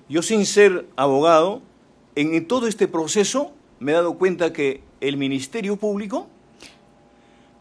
Yo, sin ser abogado, en todo este proceso me he dado cuenta que el Ministerio Público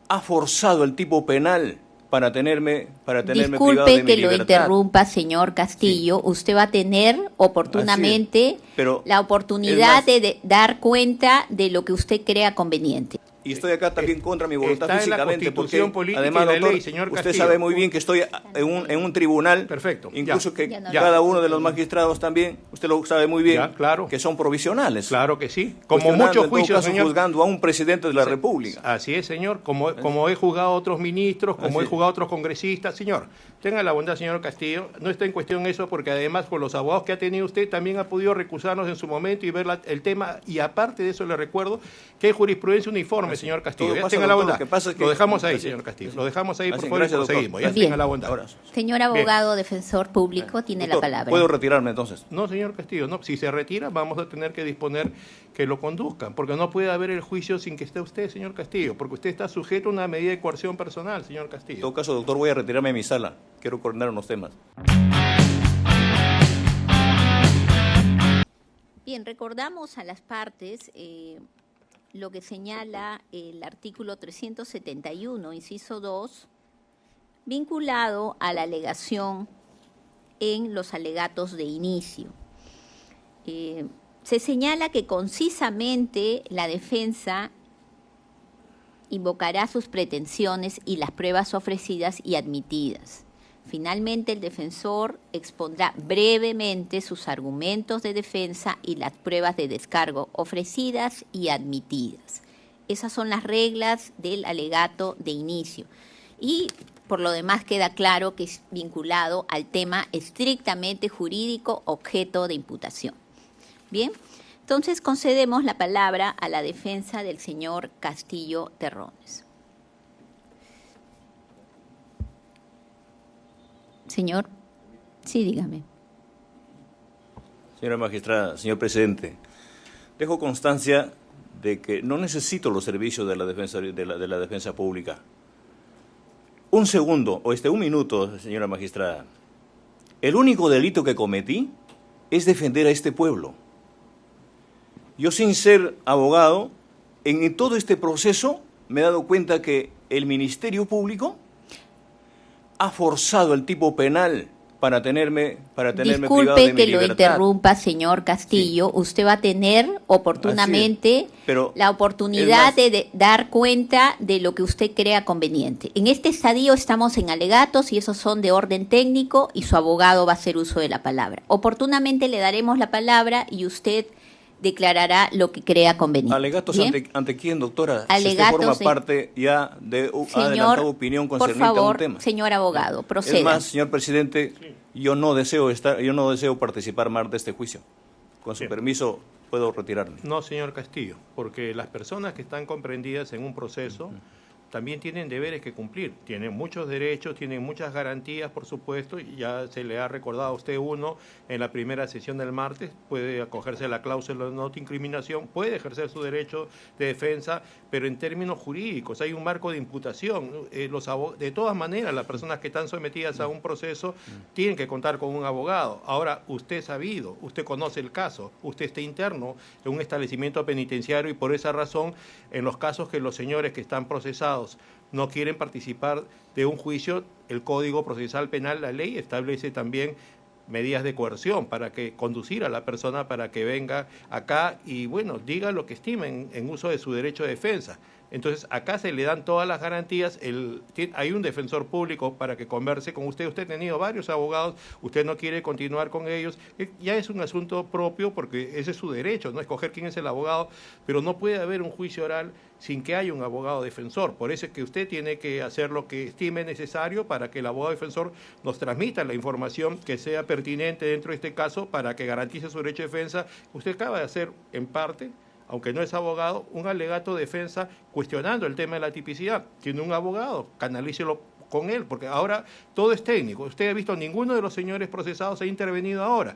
ha forzado el tipo penal para tenerme privado de mi libertad. Disculpe que lo interrumpa, señor Castillo. Sí. Usted va a tener oportunamente la oportunidad de dar cuenta de lo que usted crea conveniente. Y estoy acá también contra mi voluntad físicamente, porque además, doctor, ley, señor usted sabe muy bien que estoy en un tribunal. Perfecto. Incluso que cada uno de los magistrados también, usted lo sabe muy bien, claro, que son provisionales. Claro que sí. Como muchos juicios, señor, juzgando a un presidente de la República. Así es, señor. Como he juzgado a otros ministros, como he juzgado a otros congresistas. Señor, tenga la bondad, señor Castillo. No está en cuestión eso, porque además, con los abogados que ha tenido usted, también ha podido recusarnos en su momento y ver el tema. Y aparte de eso, le recuerdo que hay jurisprudencia uniforme, señor Castillo. Ya tenga la bondad. Lo dejamos ahí, señor Castillo. Lo dejamos ahí, por favor, y proseguimos. Ya tenga la bondad. Señor abogado, defensor público, tiene la palabra. ¿Puedo retirarme entonces? No, señor Castillo, no. Si se retira, vamos a tener que disponer que lo conduzcan, porque no puede haber el juicio sin que esté usted, señor Castillo, porque usted está sujeto a una medida de coerción personal, señor Castillo. En todo caso, doctor, voy a retirarme de mi sala. Quiero coordinar unos temas. Bien, recordamos a las partes lo que señala el artículo 371, inciso 2, vinculado a la alegación en los alegatos de inicio. Se señala que concisamente la defensa invocará sus pretensiones y las pruebas ofrecidas y admitidas. Finalmente, el defensor expondrá brevemente sus argumentos de defensa y las pruebas de descargo ofrecidas y admitidas. Esas son las reglas del alegato de inicio. Y por lo demás queda claro que es vinculado al tema estrictamente jurídico objeto de imputación. Bien, entonces concedemos la palabra a la defensa del señor Castillo Terrones. Señor, sí, dígame. Señora magistrada, señor presidente, dejo constancia de que no necesito los servicios de la defensa pública. Un segundo, un minuto, señora magistrada. El único delito que cometí es defender a este pueblo. Yo, sin ser abogado, en todo este proceso me he dado cuenta que el Ministerio Público ha forzado el tipo penal para tenerme privado de mi libertad. Disculpe que lo interrumpa, señor Castillo. Sí. Usted va a tener oportunamente la oportunidad de dar cuenta de lo que usted crea conveniente. En este estadio estamos en alegatos y esos son de orden técnico y su abogado va a hacer uso de la palabra. Oportunamente le daremos la palabra y usted declarará lo que crea conveniente. ¿Alegatos ante quién, doctora? Alegatos si usted forma parte ya de adelantado opinión concerniente a un tema. Señor abogado, proceda. Es más, señor presidente, yo no deseo participar más de este juicio. Con su permiso, puedo retirarme. No, señor Castillo, porque las personas que están comprendidas en un proceso también tienen deberes que cumplir, tienen muchos derechos, tienen muchas garantías, por supuesto, y ya se le ha recordado a usted uno en la primera sesión del martes, puede acogerse a la cláusula de no incriminación, puede ejercer su derecho de defensa, pero en términos jurídicos hay un marco de imputación. De todas maneras, las personas que están sometidas a un proceso tienen que contar con un abogado. Ahora, usted es sabido, usted conoce el caso, usted está interno en un establecimiento penitenciario y por esa razón, en los casos que los señores que están procesados no quieren participar de un juicio, el Código Procesal Penal, la ley, establece también medidas de coerción para conducir a la persona para que venga acá y, bueno, diga lo que estimen en uso de su derecho de defensa. Entonces, acá se le dan todas las garantías, hay un defensor público para que converse con usted ha tenido varios abogados, usted no quiere continuar con ellos, ya es un asunto propio porque ese es su derecho, no escoger quién es el abogado, pero no puede haber un juicio oral sin que haya un abogado defensor, por eso es que usted tiene que hacer lo que estime necesario para que el abogado defensor nos transmita la información que sea pertinente dentro de este caso para que garantice su derecho de defensa. Usted acaba de hacer, en parte, aunque no es abogado, un alegato de defensa cuestionando el tema de la tipicidad. Tiene un abogado, canalícelo con él, porque ahora todo es técnico. Usted ha visto, ninguno de los señores procesados ha intervenido ahora.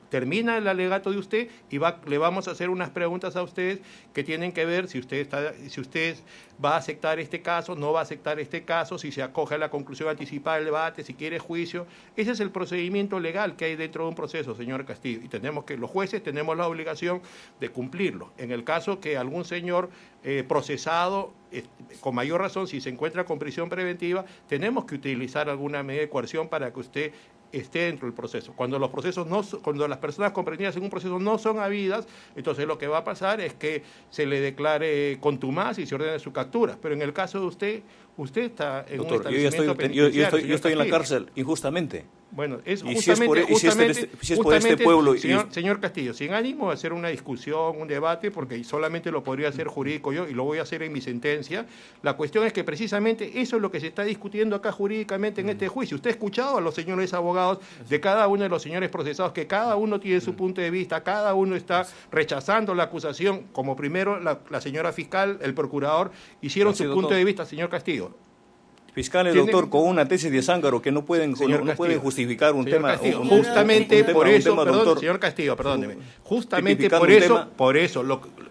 termina el alegato de usted y le vamos a hacer unas preguntas a ustedes que tienen que ver si usted va a aceptar este caso, no va a aceptar este caso, si se acoge a la conclusión anticipada del debate, si quiere juicio. Ese es el procedimiento legal que hay dentro de un proceso, señor Castillo, y los jueces tenemos la obligación de cumplirlo. En el caso que algún señor procesado, con mayor razón, si se encuentra con prisión preventiva, tenemos que utilizar alguna medida de coerción para que usted esté dentro del proceso. Cuando cuando las personas comprendidas en un proceso no son habidas, entonces lo que va a pasar es que se le declare contumaz y se ordene su captura. Pero en el caso de usted está en un establecimiento penitenciario. Yo estoy en la cárcel injustamente. Bueno, es Y justamente, si es por este pueblo... Señor Castillo, sin ánimo de hacer una discusión, un debate, porque solamente lo podría hacer jurídico yo y lo voy a hacer en mi sentencia, la cuestión es que precisamente eso es lo que se está discutiendo acá jurídicamente en este juicio. Usted ha escuchado a los señores abogados de cada uno de los señores procesados, que cada uno tiene su punto de vista, cada uno está rechazando la acusación, como primero la señora fiscal, el procurador, hicieron su punto de vista, señor Castillo. Fiscales, doctor, con una tesis de zángaro que no pueden justificar un tema. Castillo, justamente por eso, perdón, señor Castillo, perdóneme. Justamente por eso,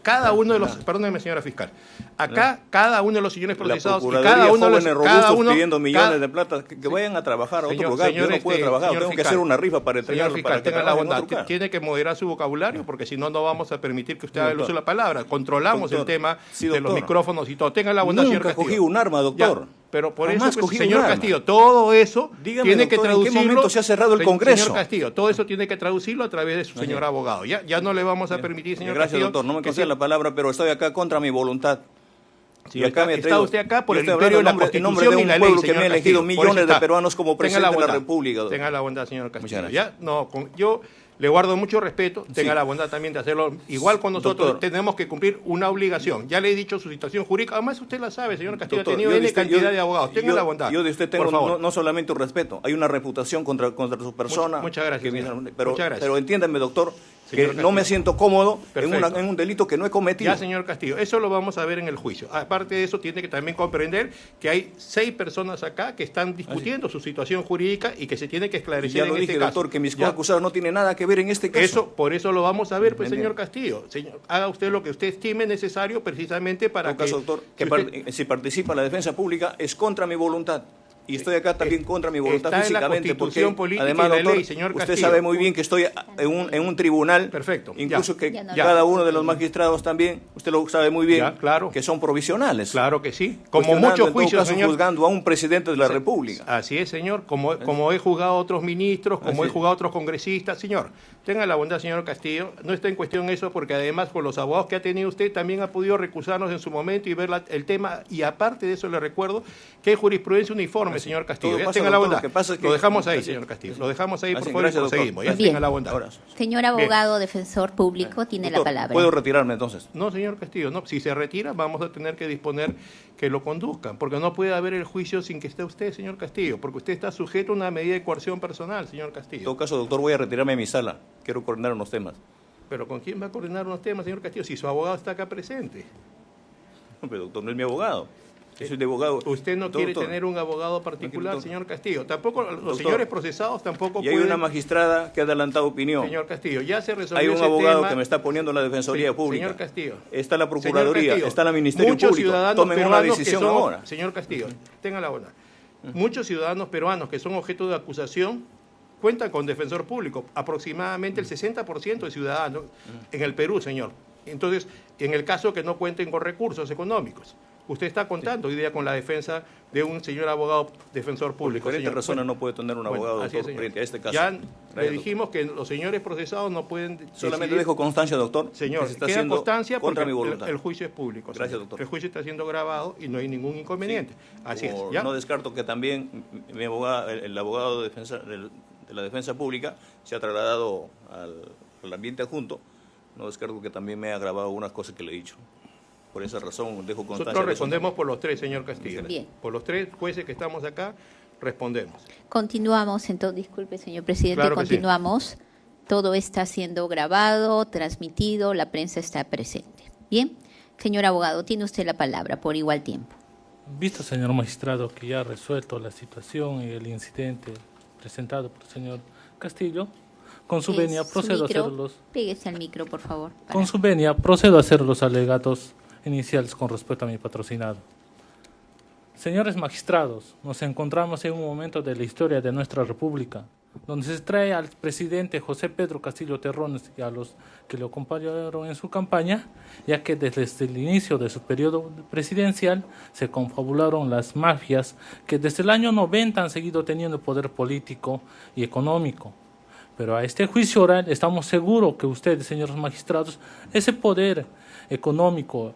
cada uno de los, perdóneme, señora fiscal, acá cada uno de los señores procesados, cada uno de los robustos pidiendo millones de plata, que vayan a trabajar a otro lugar. Yo no puedo trabajar, tengo que hacer una rifa para entregarlo. Señor fiscal, tenga la bondad, tiene que moderar su vocabulario, porque si no, no vamos a permitir que usted haga el uso de la palabra. Controlamos el tema de los micrófonos y todo. Tenga la bondad, señor Castillo. Nunca cogí un arma, doctor. Pero por eso, señor Castillo, todo eso tiene que traducirlo. ¿En qué momento se ha cerrado el Congreso? Señor Castillo, todo eso tiene que traducirlo a través de su señor abogado. Ya no le vamos a permitir, señor Castillo. Gracias, doctor. No me concede la palabra, pero estoy acá contra mi voluntad. Sí, está usted acá por el imperio de la Constitución y la ley, que me ha elegido millones de peruanos como presidente de la República. Tenga la bondad, señor Castillo. Yo le guardo mucho respeto, tenga la bondad también de hacerlo. Igual con nosotros, doctor, tenemos que cumplir una obligación. Ya le he dicho su situación jurídica, además usted la sabe, señor Castillo, ha tenido N cantidad de abogados. Tenga la bondad. Yo de usted tengo no solamente un respeto, hay una reputación contra su persona. Muchas gracias. Muchas gracias. Pero entiéndame, doctor, que no me siento cómodo en un delito que no he cometido. Ya, señor Castillo, eso lo vamos a ver en el juicio. Aparte de eso, tiene que también comprender que hay 6 personas acá que están discutiendo su situación jurídica y que se tiene que esclarecer en este caso. Ya lo dije, doctor, que mis coacusados no tienen nada que ver en este caso. Por eso lo vamos a ver, pues, señor Castillo. Haga usted lo que usted estime necesario precisamente para que... doctor, si participa la defensa pública es contra mi voluntad. Y estoy acá también contra mi voluntad físicamente, porque además, doctor, usted sabe muy bien que estoy en un tribunal, perfecto, incluso que cada uno de los magistrados también, usted lo sabe muy bien, que son provisionales. Claro que sí, como muchos juicios, señor, juzgando a un presidente de la República. Así es, señor, como he juzgado a otros ministros, como he juzgado a otros congresistas, señor. Tenga la bondad, señor Castillo, no está en cuestión eso, porque además con los abogados que ha tenido usted también ha podido recusarnos en su momento y ver el tema, y aparte de eso le recuerdo que hay jurisprudencia uniforme, señor Castillo. Ya tenga la bondad. Lo dejamos ahí, señor Castillo. Lo dejamos ahí, por favor, y seguimos. Ya tenga la bondad. Señor abogado, defensor público, tiene la palabra. ¿Puedo retirarme entonces? No, señor Castillo, no. Si se retira, vamos a tener que disponer que lo conduzcan, porque no puede haber el juicio sin que esté usted, señor Castillo, porque usted está sujeto a una medida de coerción personal, señor Castillo. En todo caso, doctor, voy a retirarme de mi sala. Quiero coordinar unos temas. ¿Pero con quién va a coordinar unos temas, señor Castillo, si su abogado está acá presente? No, pero doctor, no es mi abogado. Yo soy de abogado. ¿Usted no quiere tener un abogado particular, señor Castillo? Tampoco los señores procesados tampoco pueden... Y hay una magistrada que ha adelantado opinión. Señor Castillo, ya se resolvió ese tema. Hay un abogado que me está poniendo en la Defensoría Pública. Señor Castillo. Está la Procuraduría, está la Ministerio Público. Tomen una decisión ahora. Señor Castillo, tenga la bondad. Muchos ciudadanos peruanos que son objeto de acusación cuentan con defensor público. Aproximadamente el 60% de ciudadanos en el Perú, señor. Entonces, en el caso que no cuenten con recursos económicos. Usted está contando hoy día con la defensa de un señor abogado defensor público. Por diferentes razones no puede tener un abogado frente a este caso. Ya le dijimos que los señores procesados no pueden decidir. Solamente dejo constancia, doctor. Señor, queda constancia porque el juicio es público. Gracias, doctor. El juicio está siendo grabado y no hay ningún inconveniente. Así es. ¿Ya? No descarto que también el abogado de la defensa pública se ha trasladado al ambiente adjunto. No descarto que también me ha grabado algunas cosas que le he dicho. Por esa razón dejo constancia. Nosotros respondemos por los 3, señor Castillo. Bien. Por los 3 jueces que estamos acá, respondemos. Continuamos, entonces, disculpe, señor presidente, claro continuamos. Sí. Todo está siendo grabado, transmitido, la prensa está presente. Bien, señor abogado, tiene usted la palabra por igual tiempo. Visto, señor magistrado, que ya ha resuelto la situación y el incidente presentado por el señor Castillo, Con su venia procedo a hacer Pégese al micro, por favor. Con su venia procedo a hacer los alegatos iniciales con respecto a mi patrocinado. Señores magistrados, nos encontramos en un momento de la historia de nuestra república, donde se trae al presidente José Pedro Castillo Terrones y a los que le acompañaron en su campaña, ya que desde el inicio de su periodo presidencial se confabularon las mafias que desde el año 90 han seguido teniendo poder político y económico. Pero a este juicio oral estamos seguros que ustedes, señores magistrados, ese poder económico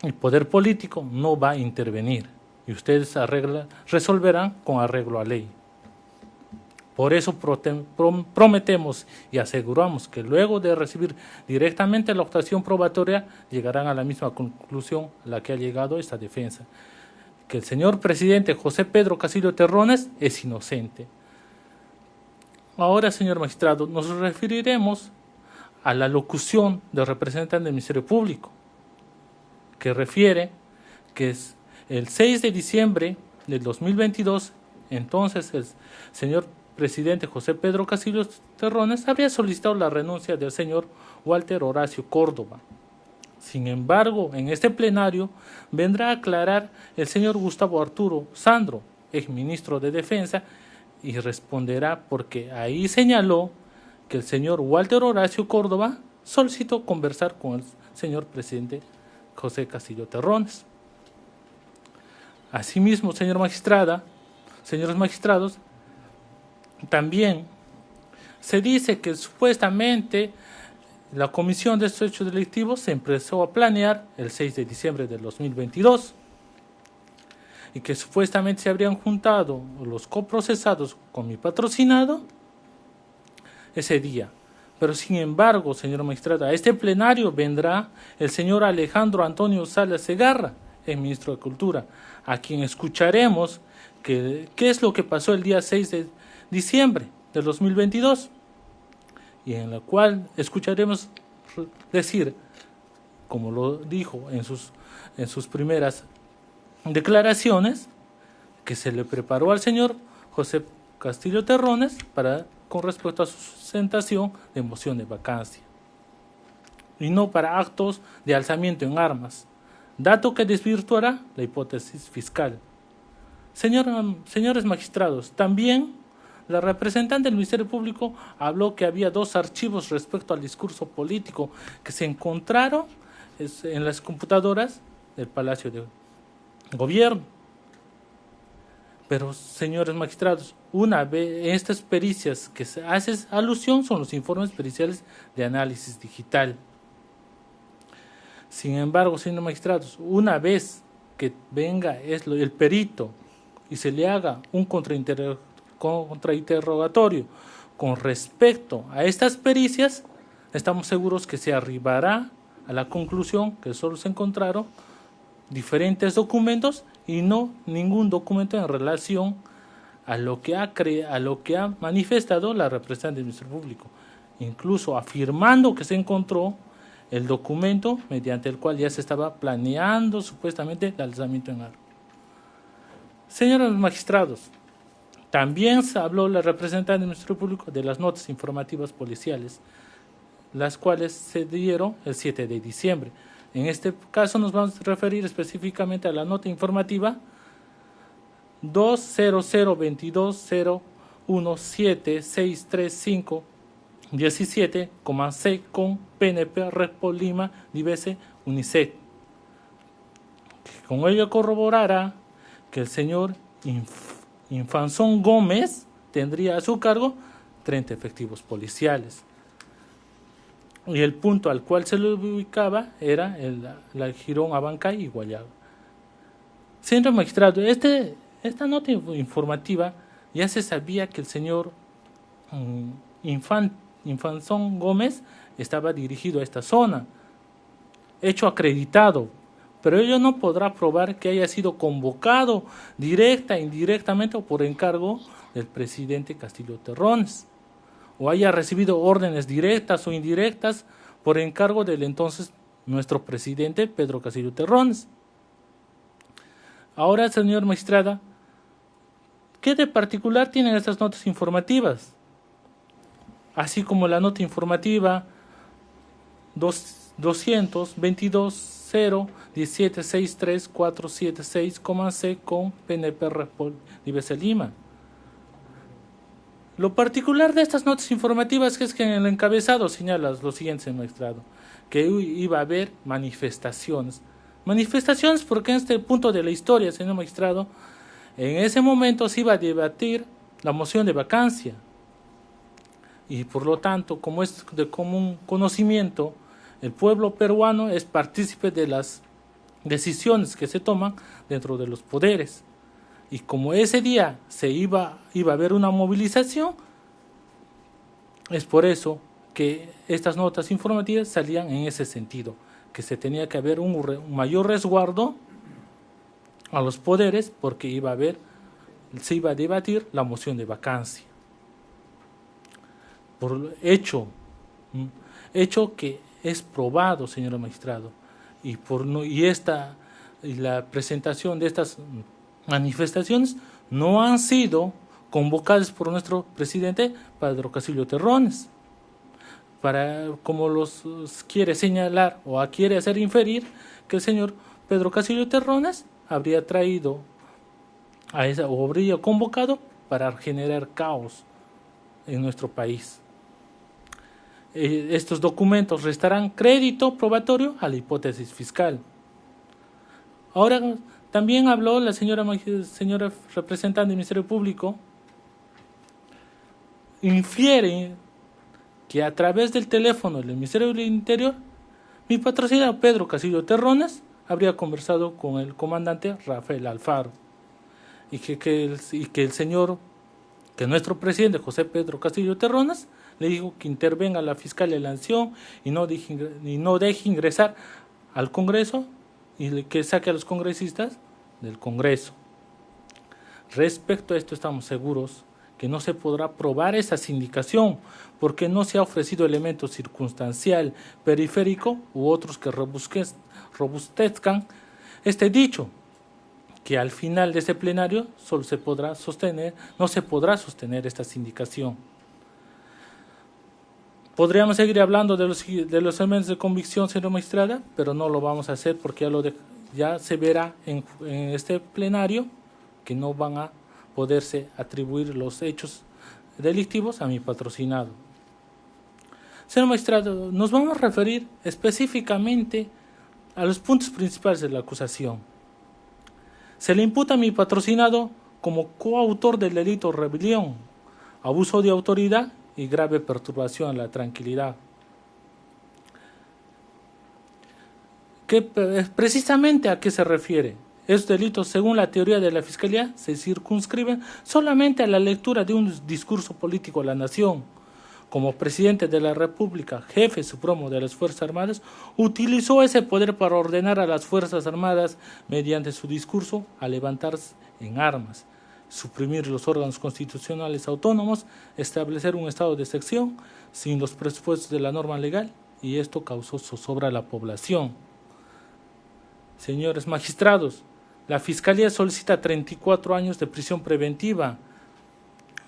y poder político no va a intervenir y ustedes resolverán con arreglo a ley. Por eso prometemos y aseguramos que luego de recibir directamente la actuación probatoria llegarán a la misma conclusión a la que ha llegado esta defensa, que el señor presidente José Pedro Castillo Terrones es inocente. Ahora, señor magistrado, nos referiremos a la locución del representante del Ministerio Público, que refiere que es el 6 de diciembre del 2022, entonces el señor presidente José Pedro Castillo Terrones habría solicitado la renuncia del señor Walter Horacio Córdoba. Sin embargo, en este plenario vendrá a aclarar el señor Gustavo Arturo Sandro, exministro de Defensa, y responderá porque ahí señaló que el señor Walter Horacio Córdoba solicitó conversar con el señor presidente José Castillo Terrones. Asimismo, señores magistrados, también se dice que supuestamente la comisión de estos hechos delictivos se empezó a planear el 6 de diciembre del 2022 y que supuestamente se habrían juntado los coprocesados con mi patrocinado ese día. Pero sin embargo, señor magistrado, a este plenario vendrá el señor Alejandro Antonio Salas Segarra, el ministro de Cultura, a quien escucharemos qué es lo que pasó el día 6 de diciembre del 2022, y en la cual escucharemos decir, como lo dijo en sus primeras declaraciones, que se le preparó al señor José Castillo Terrones con respecto a su sustentación de moción de vacancia, y no para actos de alzamiento en armas, dato que desvirtuará la hipótesis fiscal. Señores magistrados, también la representante del Ministerio Público habló que había 2 archivos respecto al discurso político que se encontraron en las computadoras del Palacio de Gobierno. Pero, señores magistrados, una vez estas pericias que se hace alusión son los informes periciales de análisis digital. Sin embargo, señores magistrados, una vez que venga el perito y se le haga un contrainterrogatorio con respecto a estas pericias, estamos seguros que se arribará a la conclusión que solo se encontraron diferentes documentos y no ningún documento en relación a lo que ha manifestado la representante del Ministerio Público, incluso afirmando que se encontró el documento mediante el cual ya se estaba planeando supuestamente el alzamiento en armas. Señores magistrados, también se habló la representante del Ministerio Público de las notas informativas policiales, las cuales se dieron el 7 de diciembre. En este caso nos vamos a referir específicamente a la nota informativa 2002201763517, C con PNP Respo Lima Divese Unicet. Con ello corroborará que el señor Infanzón Gómez tendría a su cargo 30 efectivos policiales. Y el punto al cual se lo ubicaba era la Girón, Abancay y Guayaga. Señor magistrado, esta nota informativa ya se sabía que el señor Infanzón Gómez estaba dirigido a esta zona, hecho acreditado, pero ello no podrá probar que haya sido convocado directa e indirectamente o por encargo del presidente Castillo Terrones, o haya recibido órdenes directas o indirectas por encargo del entonces nuestro presidente Pedro Castillo Terrones. Ahora, señor magistrada, ¿qué de particular tienen estas notas informativas? así como la nota informativa 200-22-0-1763-476, C con PNP República Lima. Lo particular de estas notas informativas es que en el encabezado señala lo siguiente, señor magistrado, que iba a haber manifestaciones. Manifestaciones porque en este punto de la historia, señor magistrado, en ese momento se iba a debatir la moción de vacancia. Y por lo tanto, como es de común conocimiento, el pueblo peruano es partícipe de las decisiones que se toman dentro de los poderes. Y como ese día iba a haber una movilización, es por eso que estas notas informativas salían en ese sentido, que se tenía que haber un mayor resguardo a los poderes porque se iba a debatir la moción de vacancia. Por hecho que es probado, señor magistrado, y la presentación de estas manifestaciones no han sido convocadas por nuestro presidente Pedro Castillo Terrones, como los quiere señalar o quiere hacer inferir que el señor Pedro Castillo Terrones habría traído o habría convocado para generar caos en nuestro país. Estos documentos restarán crédito probatorio a la hipótesis fiscal. Ahora, también habló la señora representante del Ministerio Público, infiere que a través del teléfono del Ministerio del Interior, mi patrocinador Pedro Castillo Terrones habría conversado con el comandante Rafael Alfaro y que nuestro presidente José Pedro Castillo Terrones le dijo que intervenga la fiscal de la Nación y no deje ingresar al Congreso y que saque a los congresistas del Congreso. Respecto a esto estamos seguros que no se podrá probar esa sindicación porque no se ha ofrecido elemento circunstancial, periférico u otros que robustezcan este dicho, que al final de este plenario no se podrá sostener esta sindicación. Podríamos seguir hablando de los elementos de convicción, señora magistrada, pero no lo vamos a hacer porque ya se verá en este plenario que no van a poderse atribuir los hechos delictivos a mi patrocinado. Señor magistrado, nos vamos a referir específicamente a los puntos principales de la acusación. Se le imputa a mi patrocinado como coautor del delito rebelión, abuso de autoridad y grave perturbación a la tranquilidad. Precisamente ¿a qué se refiere? Estos delitos, según la teoría de la Fiscalía, se circunscriben solamente a la lectura de un discurso político a la nación. Como presidente de la República, jefe supremo de las Fuerzas Armadas, utilizó ese poder para ordenar a las Fuerzas Armadas, mediante su discurso, a levantarse en armas, suprimir los órganos constitucionales autónomos, establecer un estado de excepción sin los presupuestos de la norma legal, y esto causó zozobra a la población. Señores magistrados, la Fiscalía solicita 34 años de prisión preventiva,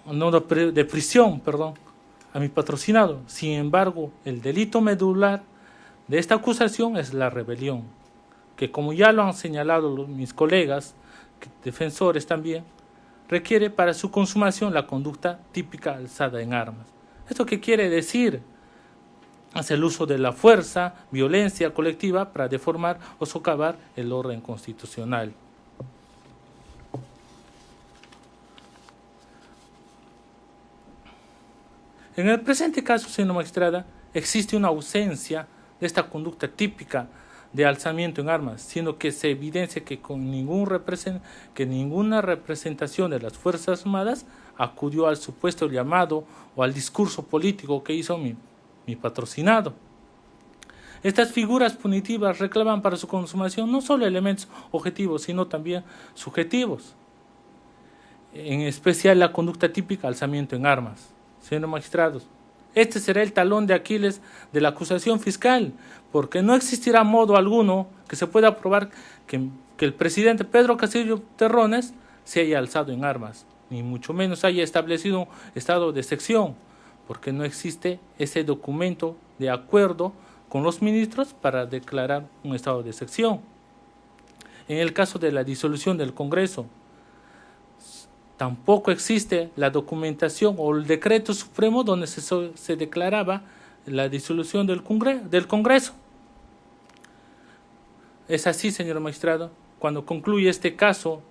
de prisión, a mi patrocinado. Sin embargo, el delito medular de esta acusación es la rebelión, que como ya lo han señalado mis colegas, defensores también, requiere para su consumación la conducta típica alzada en armas. ¿Esto qué quiere decir? Es el uso de la fuerza, violencia colectiva para deformar o socavar el orden constitucional. En el presente caso, señora magistrada, existe una ausencia de esta conducta típica de alzamiento en armas, siendo que se evidencia que ninguna representación de las Fuerzas Armadas acudió al supuesto llamado o al discurso político que hizo mi patrocinado. Estas figuras punitivas reclaman para su consumación no solo elementos objetivos, sino también subjetivos, en especial la conducta típica alzamiento en armas. Señores magistrados, este será el talón de Aquiles de la acusación fiscal, porque no existirá modo alguno que se pueda probar que el presidente Pedro Castillo Terrones se haya alzado en armas, ni mucho menos haya establecido un estado de excepción, porque no existe ese documento de acuerdo con los ministros para declarar un estado de excepción. En el caso de la disolución del Congreso, tampoco existe la documentación o el decreto supremo donde se declaraba la disolución del Congreso. Es así, señor magistrado, cuando concluye este caso,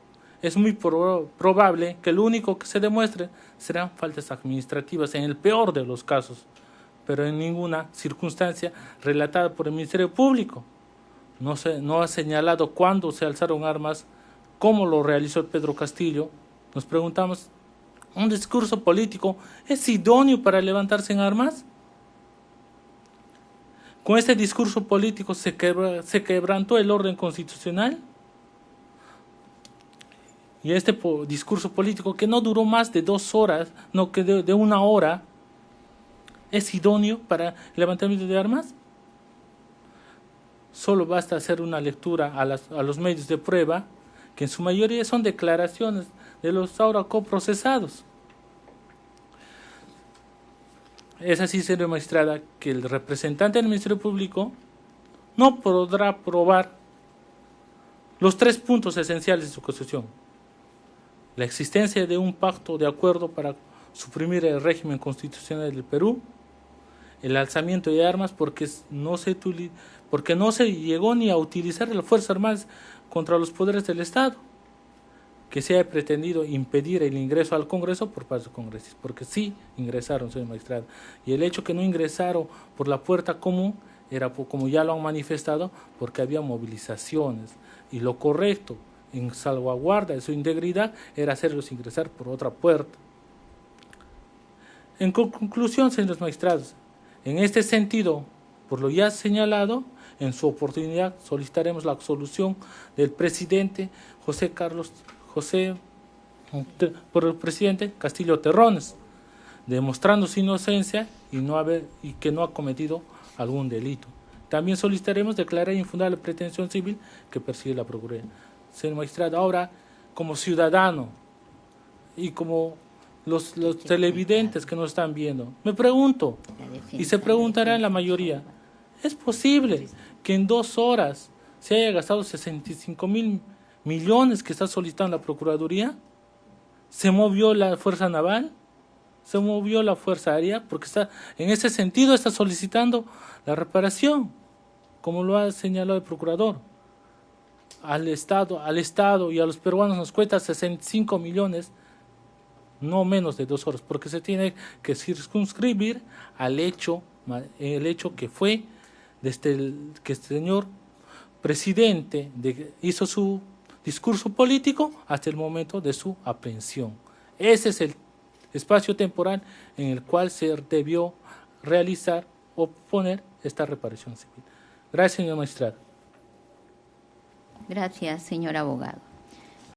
es muy probable que lo único que se demuestre serán faltas administrativas en el peor de los casos, pero en ninguna circunstancia relatada por el Ministerio Público. No ha señalado cuándo se alzaron armas, cómo lo realizó Pedro Castillo. Nos preguntamos, ¿un discurso político es idóneo para levantarse en armas? ¿Con este discurso político se quebrantó el orden constitucional? Y este discurso político, que no duró más de 2 horas, no que de 1 hora, ¿es idóneo para el levantamiento de armas? Solo basta hacer una lectura a los medios de prueba, que en su mayoría son declaraciones de los ahora coprocesados. Es así, señora magistrada, que el representante del Ministerio Público no podrá probar los 3 puntos esenciales de su acusación: la existencia de un pacto de acuerdo para suprimir el régimen constitucional del Perú, el alzamiento de armas porque no se llegó ni a utilizar las Fuerzas Armadas contra los poderes del Estado, que se ha pretendido impedir el ingreso al Congreso por parte de los congresistas, porque sí ingresaron, señor magistrado, y el hecho que no ingresaron por la puerta común era, como ya lo han manifestado, porque había movilizaciones, y lo correcto, en salvaguarda de su integridad, era hacerlos ingresar por otra puerta. En conclusión, señores magistrados, en este sentido, por lo ya señalado, en su oportunidad solicitaremos la absolución del presidente por el presidente Castillo Terrones, demostrando su inocencia y que no ha cometido algún delito. También solicitaremos declarar infundable la pretensión civil que persigue la Procuraduría. Señor magistrado, ahora como ciudadano y como los televidentes que nos están viendo, me pregunto, y se preguntará en la mayoría, ¿es posible que en 2 horas se haya gastado 65.000 millones que está solicitando la Procuraduría? ¿Se movió la Fuerza Naval? ¿Se movió la Fuerza Aérea? Porque en ese sentido está solicitando la reparación, como lo ha señalado el Procurador. Al Estado y a los peruanos nos cuesta 65 millones, no menos de 2 horas, porque se tiene que circunscribir el hecho que fue desde que el señor presidente hizo su discurso político hasta el momento de su aprehensión. Ese es el espacio temporal en el cual se debió realizar o poner esta reparación civil. Gracias, señor magistrado. Gracias, señor abogado.